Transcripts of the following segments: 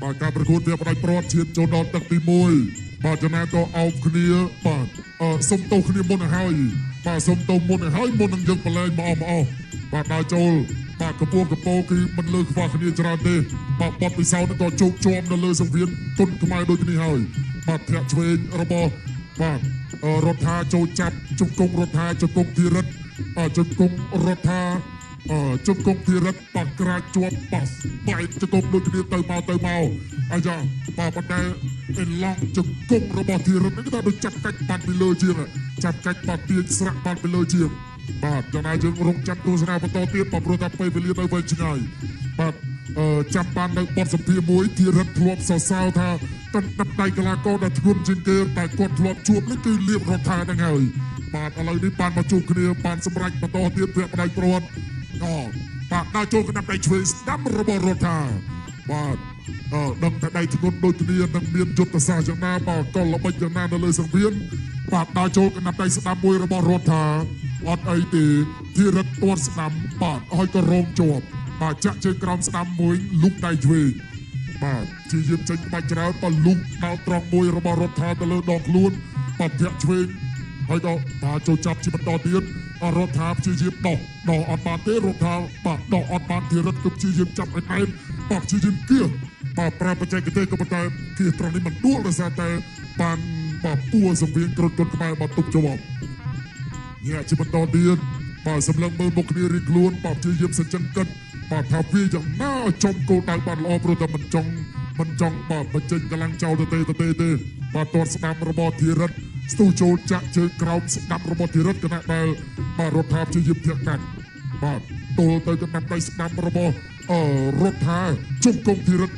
បាទការប្រកួតវាផ្ដាច់ព្រាត់ឈានចូលដល់ទឹកទី1បាទចំណាយក៏អោបគ្នាបាទសុំទោសគ្នាមុនទៅហើយបាទសុំទោសមុនទៅហើយមុននឹងយើងប្រឡែងមកអស់បាទដើរចូលបាទកពស់កពោគឺមិនលើខ្វះគ្នាច្រើនទេបាទបត់ពិសោធន៍ក៏ជោគជាប់នៅលើសង្វៀនទុនខ្មែរដូចគ្នាហើយបាទធាក់ឆ្វេងរបស់បាទរដ្ឋាចូលចាប់ជង្គង់រដ្ឋាជង្គង់ធីរិទ្ធជង្គង់រដ្ឋាជង្គង់ធីរិទ្ធបាក់ក្រាចជាប់ប៉ះបែកជង្គង់ដូចគ្នាទៅមកអាយ៉ាបាទប៉ុន្តែអេឡង់ជង្គង់របស់ធីរិទ្ធនេះគេថាដូចចាប់កាច់បាត់ពីលើជាងចាប់កាច់បាត់ទាញស្រាក់បាត់ពីលើជាងបាទចំណាយយើងរងចាំទស្សនាបន្តទៀតបើព្រោះថាពេលវេលានៅវែងឆ្ងាយបាទចាប់បាននៅបទសម្ភាសន៍មួយធីរិទ្ធធ្លាប់សរសើរថាតំដៃកីឡាករដែលធ្ងន់ជាងគេតែគាត់ធ្លាប់ជួបនេះគឺលៀបរដ្ឋាហ្នឹងហើយបាទឥឡូវនេះបានមកជួបគ្នាបានសម្រេចបន្តទៀតវាផ្ដាច់ព្រាត់បាទដល់ចូលកណ្ដាប់ដៃឆ្វេងស្ដាំរបស់រដ្ឋាបាទដឹងថាដៃធ្ងន់ដូចគ្នានឹងមានយុទ្ធសាស្ត្រយ៉ាងណាបាទក៏ល្បិចយ៉ាងណានៅលើសង្វៀនបាទដល់ចូលកណ្ដាប់ដៃស្ដាំមួយរបស់រដ្ឋាអត់អីទេធីរិទ្ធទាត់ស្ដាំបាទឲ្យក៏រងជាប់បាទចាក់ជើងក្រោមស្ដាំមួយលុកដៃឆ្វេងបាទជាយាមចេញបាច់ច្រើនក៏លុកដល់ត្រង់មួយរបស់រដ្ឋាទៅលើដងខ្លួនបាទធាក់ឆ្វេងហើយក៏បាទចូលចាប់ជាបន្តទៀតរដ្ឋាព្យាយាមដោះអត់បានទេរដ្ឋាបាទដោះអត់បានធីរិទ្ធក៏ព្យាយាមចាប់ឲ្យណែនបាទព្យាយាមគៀបាទប្រើបច្ចេកទេសក៏ប៉ុន្តែគៀត្រង់នេះមិនដួលដោយសារតែបានបាទពួរសង្វៀនក្រុមគុនខ្មែរមកទុកជាប់ញ៉ាជាបន្តទៀតបាទសម្លឹងមើលមុខគ្នារៀងខ្លួនបាទព្យាយាមសញ្ជឹងកិតបាទថាវាយ៉ាងណាចំគោលដៅបានល្អព្រោះតែមិនចង់បាទបញ្ចេញកម្លាំងចោលទៅទេបាទទាត់ស្ដាំរបស់ធីរិទ្ធស្ទុះចូលចាក់ជើងក្រោមស្ដាំរបស់ធីរិទ្ធគណៈដែលបាទរដ្ឋាព្យាយាមធាក់កាត់បាទទល់ទៅកណ្ដាប់ដៃស្ដាំរបស់រដ្ឋាជង្គង់ធីរិទ្ធ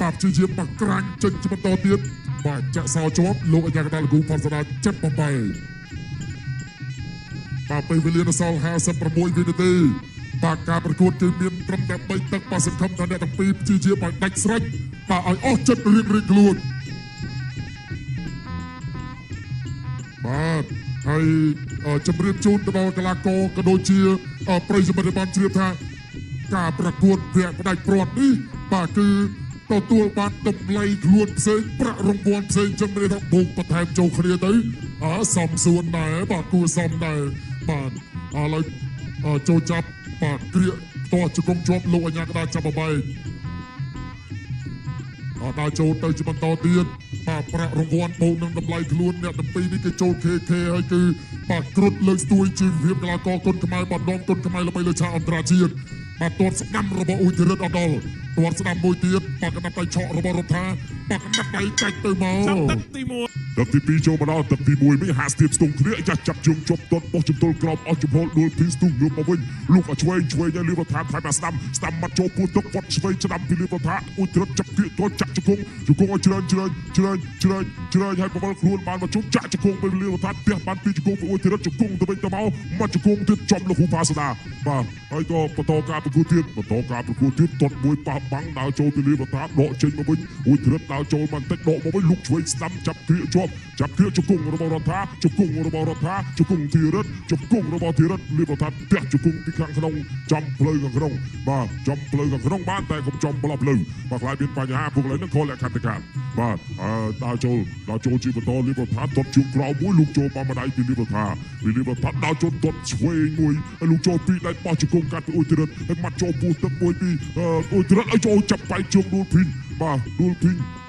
បាទព្យាយាមបាក់ក្រាញ់ចេញជាបន្តទៀតបាទចាក់សោជាប់លោកអាជ្ញាកណ្ដាលគូផនសដាចាប់បំបីបាទពេលវេលានៅសល់56វិនាទីបាទការប្រកួតគឺមានត្រឹមតែ3ទឹកបាទសង្ឃឹមថាអ្នកទាំងពីរព្យាយាមឲ្យដាច់ស្រេចបាទឲ្យអស់ចិត្តរៀងខ្លួនបាទហើយជំរាបជូនទៅដល់កីឡាករក៏ដូចជាប្រិយមិត្តបានជ្រាបថាការប្រកួតវាផ្ដាច់ព្រាត់នេះបាទគឺទទួលបានតម្លៃខ្លួនផ្សេងប្រាក់រង្វាន់ផ្សេងចឹងមានថាបូកបន្ថែមចូលគ្នាទៅសំសួនដែរបាទគួរសមដែរបាទឥឡូវចូលចាប់បាទគ្រាតោះជង្គង់ជាប់លោកអាជ្ញាកណ្ដាលចាប់បបែកដល់ចូលទៅជាបន្តទៀតបាទប្រាក់រង្វាន់បូកនឹងតម្លៃខ្លួនអ្នកទាំងពីរនេះគេចូល KK ហើយគឺបាទគ្រុឌលើកស្ទួយជីវភាពកីឡាករគុនខ្មែរបាត់ដងគុនខ្មែរល្បីលើឆាកអន្តរជាតិបាទទាត់ស្ដាំរបស់អ៊ុយធីរិទ្ធអត់ដល់ទាត់ស្ដាំមួយទៀតបាទកណ្ដាប់ដៃឆក់របស់រដ្ឋាបាទកណ្ដាប់ដៃកាច់ទៅមកទឹកទី1ទឹកទី2ចូលមកដល់ទឹកទី1វិញហាក់ស្ទាបស្ទង់គ្នាចាស់ចាប់ជើងជាប់ទាត់បោះជំទល់ក្រោមអស់ចំហដួលពីស្ទុះងើបមកវិញលុកឲ្យឆ្វេងឲ្យលីបរដ្ឋាថៃមកស្ដាំបាត់ចូលពួតទឹកវត្តឆ្វេងស្ដាំពីលីបរដ្ឋាអ៊ុយធីរិទ្ធចាប់គៀកទាត់ចាក់ជង្គង់ឲ្យច្រើនឲ្យបបលខ្លួនបានមកជុំចាក់ជង្គង់ពីលីបរដ្ឋាផ្ទះបានពីជង្គង់ពីអ៊ុយធីរិទ្ធជង្គង់ទៅវិញទៅមកជង្គង់ទៀតចំលោកហ៊ូផាសាដាបាទហើយក៏បន្តការប្រកួតទៀតទាត់មួយប៉ះបាំងដើរចូលពីលីបរដ្ឋាដកចេញមកវិញអ៊ុយធីរិទ្ធដើរចូលបន្តិចដកមកវិញលុកឆ្វេងស្ដាំចាប់គ្រាកជាប់ជង្គង់របស់រដ្ឋាជង្គង់ធីរិទ្ធជង្គង់របស់ធីរិទ្ធលីបរដ្ឋាផ្ទះជង្គង់ពីខាងក្នុងចំផ្លូវខាងក្នុងបាទចំផ្លូវខាងក្នុងបានតែកុំចំប្លោះផ្លូវបាទខ្លាចមានបញ្ហាពួកឥឡូវហ្នឹងខលលក្ខន្តិកាបាទដើរចូលជាបន្តលីបរដ្ឋាទាត់ជើងក្រោមមួយលុកចូលបានម្ដាយពីលីបរដ្ឋាដើរចូលទាត់ឆ្វេងមួយហើយលុកចូលពីដៃបោះជង្គង់កាត់ពីអ៊ុយធីរិទ្ធហើយមាត់ចូលពោះទឹកមួយពីអ៊ុយធីរិទ្ធឲ្យចូលចាប់បែកជើងដួលភីង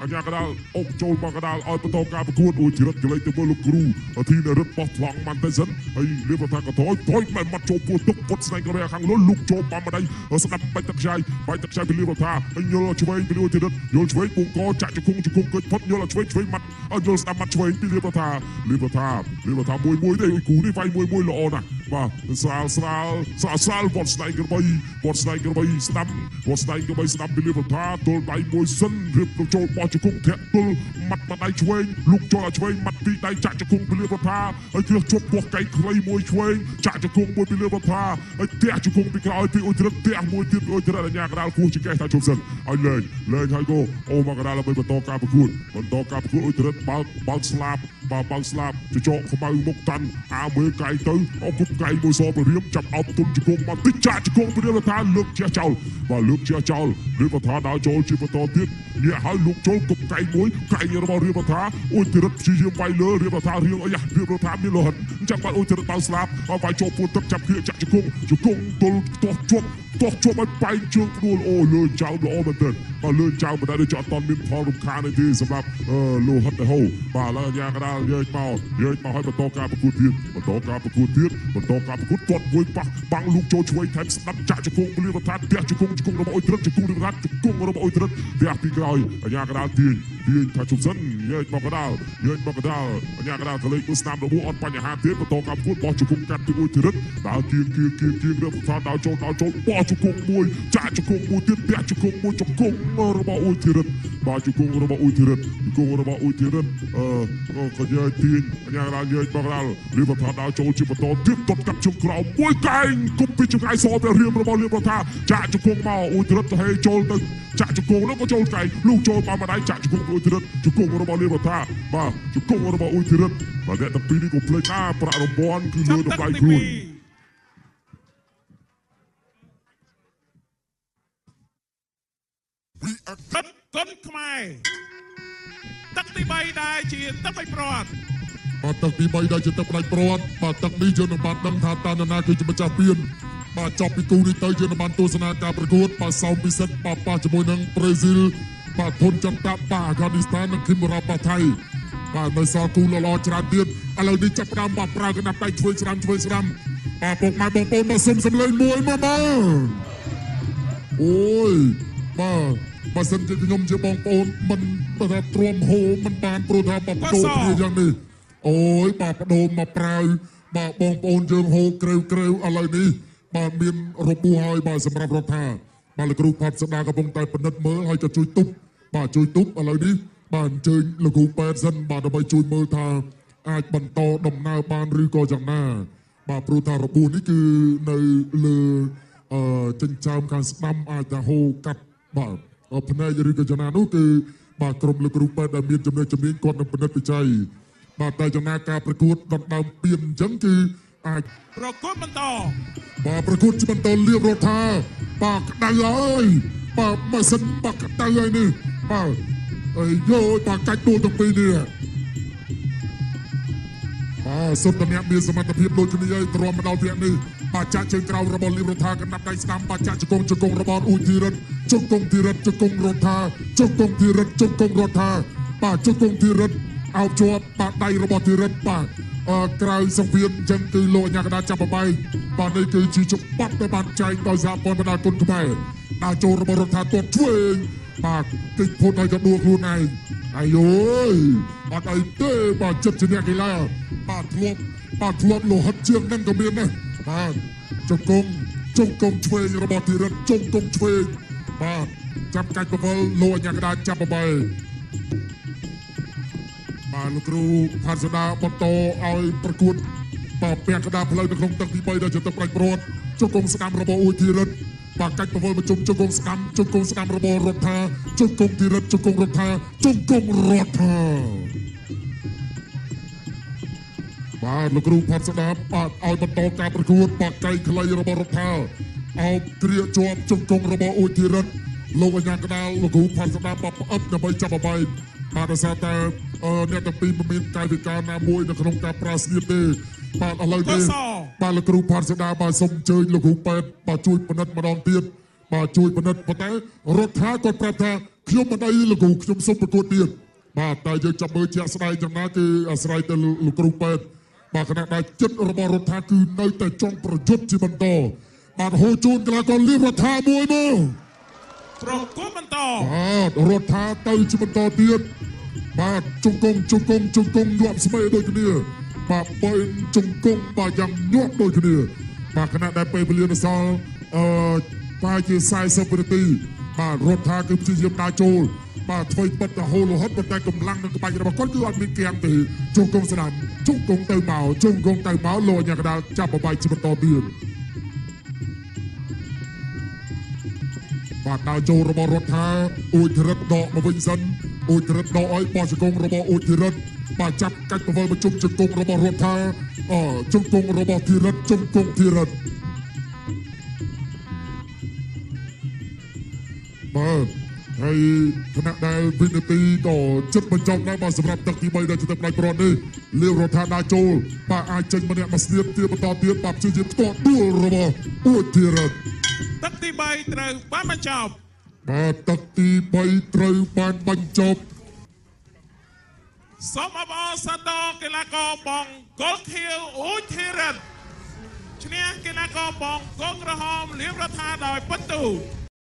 អាញាកដាលអុកចូលមកកដាលឲ្យបន្តការប្រកួតអ៊ុយធីរិទ្ធកលេចទៅមើលលោកគ្រូធីនរិទ្ធបោះថ្លង់បានតែសិនហើយលីបរដ្ឋាក៏ថយមិនមាត់ចូលពោះទឹកពុតស្នែងក្រែខាងលើលុកចូលបានម្ដាយស្ដាប់បាច់ទឹកខ្ចាយពីលីបរដ្ឋាហើយយល់ឆ្វេងពីអ៊ុយធីរិទ្ធយល់ឆ្វេងពងកចាក់ជង្គង់គិចផុតយល់ឆ្វេងមាត់យល់ស្ដាប់មាត់ឆ្វេងពីលីបរដ្ឋាមួយទេគូនេះវាយមួយល្អណាស់បាទស្រាលវត្តស្នែងក្របីស្ដាំវត្តស្នែងក្របីស្ដាប់ពីលីបរដ្ឋាទល់ដៃមួយសិនរៀបចូលបោះជង្គង់ធាក់ទល់មាត់ដៃឆ្វេងលុកចូលឆ្វេងមាត់ពីដៃចាក់ជង្គង់ពីលីបរដ្ឋាហើយគ្រឿងជប់ពោះកៃខ្លីមួយឆ្វេងចាក់ជង្គង់មួយពីលីបរដ្ឋាហើយទះជង្គង់ពីក្រោយពីអ៊ុយធីរិទ្ធទះមួយទៀតអ៊ុយធីរិទ្ធអាញាកដាលគោះចង្កេះថាជប់សិនឲ្យលេងហើយក៏អូមកកដាលដើម្បីបន្តការប្រកួតអ៊ុយធីរិទ្ធបើកស្លាប បើស្លាប់ចចកខ្មៅមុខតាន់អាមើលកាយទៅអគុំកាយមួយសបរៀមចាប់អោបទុនជង្គង់មកតិចចាក់ជង្គង់ព្រាមថាលើកជាចោលបើលើកជាចោលរៀបថាដល់ចូលជាបន្តទៀតនេះហើយលោកចូលគុំកាយមួយកាយរបស់រៀបថាអូយទីរត់ព្យាយាមវាយលើរៀបថារៀងអីរៀបថាមានលោហិតចាំបាត់អូយទីរត់បើស្លាប់ហើយវាយចូលពួនទឹកចាប់គ្រាចាក់ជង្គង់ទល់ទាស់ជាប់ឲ្យបែកជើងព្រួលអូលើចោលល្អមែនទែនបើលើចោលមិនដែលចោលអត់មានផលរំខានទេសម្រាប់លោហិតទៅហូបាទឡើយយ៉ាងកដាលយកមកឲ្យបន្តការប្រកួតទៀតទាត់មួយប៉ះបាំងលោកចូលឆ្វេងថែមស្ដាប់ចាក់ជង្គង់លៀបថាផ្ទះជង្គង់របស់អ៊ុយត្រិតជង្គង់របស់អ៊ុយត្រិតផ្ទះពីក្រោយយ៉ាងកដាលទាញថាជុំសិនយកមកកដាលយ៉ាងកដាលទៅលេខស្នាមរបួសអត់បញ្ហាទេបន្តការប្រកួតបោះជង្គង់កាត់ពីអ៊ុយត្រិតដល់គៀងរៀបថាដល់ចូលបោះជង្គង់មួយចាក់ជង្គង់មួយទៀតផ្ទះជង្គង់មួយជង្គង់របស់អ៊ុយត្រិតបាទជង្គង់របស់អ៊ុយត្រិតក៏យកទាញយ៉ាងកដាលយកមកកដាលរៀបថាដល់ចូលជាបន្តទៀតទាត់កាប់ជង្គង់ក្រោមមួយកែងគុំពីចង្អៃសទៅរៀបរបស់រៀបថាចាក់ជង្គង់មកអ៊ុយត្រិតទៅហេចូលទៅចាក់ជង្គង់នោះក៏ចូលកែងលោកចូលតាមម្ដាយចាក់ជង្គង់អ៊ុយត្រិតជង្គង់របស់រៀបថាបាទជង្គង់របស់អ៊ុយត្រិតបាទអ្នកទាំងពីរនេះក៏ភ្លេចប្រាក់រង្វាន់គឺលើតម្លៃខ្លួនទឹកគុនខ្មែរទឹកទី3ដែរជាទឹកបៃព្រាត់បាទទឹកទី3ដែរជាទឹកបៃព្រាត់បាទទឹកនេះយើងនឹងបានដឹងថាតាណាគឺជាម្ចាស់ពានបាទចប់ពីគូនេះទៅយើងនឹងបានទស្សនាការប្រកួតបាទសោមពិសិដ្ឋប៉ះជាមួយនឹងប្រេស៊ីលបាទធនចន្ទៈប៉ះអាហ្គានីស្ថាននិងឃីមរ៉ាប៉ះថៃបាទនៅសល់គូល្អច្រើនទៀតឥឡូវនេះចាប់ផ្ដើមបាទប្រើកណ្ដាប់ដៃឆ្វេងស្ដាំបាទពុកម៉ែបងប្អូនមកសុំសម្លេងមួយមកអូយបាទបើសិនជាខ្ញុំជាបងប្អូនមិនថាទ្រាំហូរមិនបានព្រោះថាបបដូរគ្នាយ៉ាងនេះអូយបាទបដូរមកប្រើបាទបងប្អូនយើងហូរក្រេវឥឡូវនេះបាទមានរបួសហើយបាទសម្រាប់រដ្ឋាបាទលោកគ្រូផាត់ស្ដារកំពុងតែពិនិត្យមើលហើយក៏ជួយទប់ឥឡូវនេះបាទអញ្ជើញលោកគ្រូប៉ែតសិនបាទដើម្បីជួយមើលថាអាចបន្តដំណើរបានឬក៏យ៉ាងណាបាទព្រោះថារបួសនេះគឺនៅលើចិញ្ចើមខាងស្ដាំអាចថាហូរកាត់បាទផ្នែកឬក៏យ៉ាងណានោះគឺបាទក្រុមលោកគ្រូប៉ែតដែលមានចំណេះជំនាញគាត់នឹងពិនិត្យវិច័យបាទតែចំណាការប្រកួតដណ្ដើមពានអញ្ចឹងគឺអាចប្រកួតបន្តបាទប្រកួតជាបន្តលៀបរដ្ឋាបាទក្តៅហើយបាទម៉ាស៊ីនបាទក្តៅហើយនេះបាទយកបាទកាច់ដួលទាំងពីរនេះសុទ្ធតែអ្នកមានសមត្ថភាពដូចគ្នាហើយទ្រាំមកដល់វគ្គនេះបាទចាក់ជើងក្រោមរបស់លៀបរដ្ឋាកណ្ដាប់ដៃស្ដាំបាទចាក់ជង្គង់របស់អ៊ុយធីរិតជង្គង់ធីរិតជង្គង់រដ្ឋាជង្គង់ធីរិតជង្គង់រដ្ឋាបាទជង្គង់ធីរិតអោបជាប់បាទដៃរបស់ធីរិតបាទក្រៅសង្វៀនអញ្ចឹងគឺលោកអាញាកដាចាប់បបាយបាទនេះគឺជាច្បាប់ដែលបានចែងដោយសហព័ន្ធបណ្ដាគុណខ្មែរដល់ចូលរបស់រដ្ឋាទាត់ឆ្វេងបាទតិចផុតឲ្យក៏ដួលខ្លួនឯងអាយអត់អីទេបាទចិត្តជាអ្នកកីឡាបាទធ្លាប់លោហិតជាងនឹងក៏មានដែរបាទជង្គង់ឆ្វេងរបស់ធីរិតជង្គង់ឆ្វេងបាទចាប់កាច់បវលលោកអាញាកដាចាប់បបាយបាទលោកគ្រូផាត់ស្ដាបន្តឲ្យប្រកួតបាទពាក់កណ្ដាលផ្លូវនៅក្នុងទឹកទី3ដែលជាទឹកប្រាច់ព្រាត់ជង្គង់ស្ដាំរបស់អ៊ុយធីរិតបាទកាច់បវលប្រជុំជង្គង់ស្ដាំរបស់រដ្ឋាជង្គង់ធីរិតជង្គង់រដ្ឋាជង្គង់រដ្ឋាបាទលោកគ្រូផាត់ស្ដាបាទឲ្យបន្តការប្រកួតបាទកៃខ្លីរបស់រដ្ឋាអោបគ្រាជាប់ជង្គង់របស់អ៊ុយធីរិតលោកអាញាកដាលលោកគ្រូផាត់ស្ដាបាទផ្អឹបដើម្បីចាប់បបាយបាទដោយសារតែអ្នកទាំងពីរមិនមានកាយវិការណាមួយនៅក្នុងការប្រាស្រ័យទេបាទឥឡូវនេះបាទលោកគ្រូផាត់ស្ដាបាទសូមអញ្ជើញលោកគ្រូប៉ែតបាទជួយពិនិត្យម្ដងទៀតបាទជួយពិនិត្យប៉ុន្តែរដ្ឋាគាត់ប្រាប់ថាខ្ញុំមិនអីលោកគ្រូខ្ញុំសូមប្រកួតទៀតបាទតែយើងចាប់មើលជាក់ស្ដែងយ៉ាងណាគឺអាស្រ័យទៅលោកគ្រូប៉ែតបាទគណៈដែលចិត្តរបស់រដ្ឋាគឺនៅតែចង់ប្រយុទ្ធជាបន្តបាទហូជូនកីឡាករលៀបរដ្ឋាមួយមកប្រកួតបន្តបាទរដ្ឋាទៅជាបន្តទៀតបាទជង្គង់ញាប់ស្មេដូចគ្នាបាទបើជង្គង់បាទយ៉ាងញាប់ដូចគ្នាបាទគណៈដែលពេលវេលានៅសល់បាទជា40វិនាទីបាទរដ្ឋាគឺព្យាយាមដើរចូលបាទធ្វើបិទទៅហូរលោហិតប៉ុន្តែកម្លាំងនិងក្បាច់របស់គាត់គឺអត់មានគាំងទេជង្គង់ស្ដាំជង្គង់ទៅមកលោកអាញាកដាចាប់បបាយជាបន្តទៀតបាទដើរចូលរបស់រដ្ឋាអ៊ុយធីរិតដកមកវិញសិន អូចរិតដកឲ្យបោះជង្គង់របស់អូចរិតបាទចាប់កាច់ទៅវិលជុំជង្គង់របស់រដ្ឋាជង្គង់របស់ធីរិតជង្គង់ធីរិតបាទហើយខណៈដែលវិនាទីក៏ជិតបញ្ចប់ដែរបាទសម្រាប់ទឹកទី3ដែលជាទឹកផ្នែកប្រវត្តិនេះលាវរដ្ឋាដាចូលបាទអាចចេញម្នាក់មកស្ទាបទៀតបន្តទៀតបាទព្យាយាមផ្ទាល់ដួលរបស់អូចធីរិតទឹកទី3ត្រូវបានបញ្ចប់បាទទឹកទី3ត្រូវបានបញ្ចប់សូមអបអរសាទរកីឡាករបងកុលខៀវអូចធីរិតឈ្នះកីឡាករបងកុលក្រហមលាវរដ្ឋាដោយពិន្ទុ